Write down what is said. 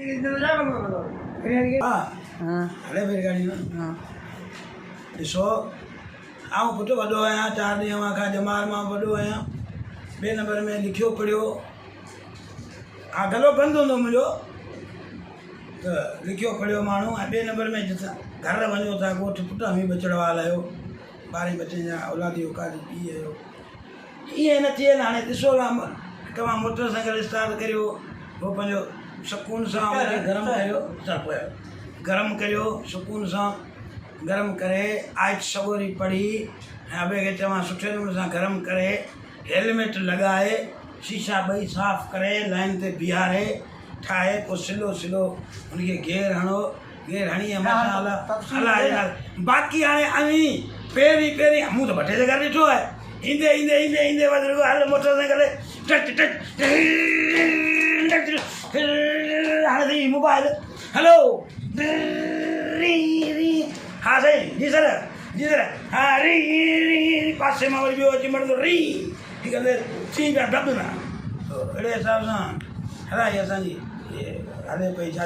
हले फिर गाड़ी ॾिसो आउं पुटु वॾो आहियां 4 ॾींहं खां जमाल मां वॾो आहियां 2 नंबर में लिखियो पढ़ियो हा गलो बंदि हूंदो मुंहिंजो त लिखियो पढ़ियो माण्हू ऐं 2 नंबर में जितां घर वञो था ॻोठु पुटु हमी बचड़वा आहियो 12 बचे जा औलादी औकादी पी आहियो ईअं न थिए हाणे ॾिसो तव्हां मोटरसाइकिल स्टार्ट करियो पोइ पंहिंजो सुकून सां उनखे गरम करियो सुकून सां गरम करे आइट सवोरी पढ़ी ऐं ॿिए खे चवां सुठे नमूने सां गरम करे हेलमेट लॻाए शीशा ॿई साफ़ करे लाइन ते बीहारे ठाहे पोइ सिलो सिलो उनखे गेर हणो गेर हणी ऐं मसाला हलाए बाक़ी हाणे अवी पहिरीं मूं त 2 टे जॻह ॾिठो आहे ईंदे ईंदे ईंदे ईंदे वधो हल मोटरसाइकिल टच टच हाणे साईं मोबाइल हलो हा साईं जी सर हा री पासे मां वरी ॿियो अची मरंदो री कंदे थी पिया डब न अहिड़े हिसाब सां हलाई असांजी हले पई छा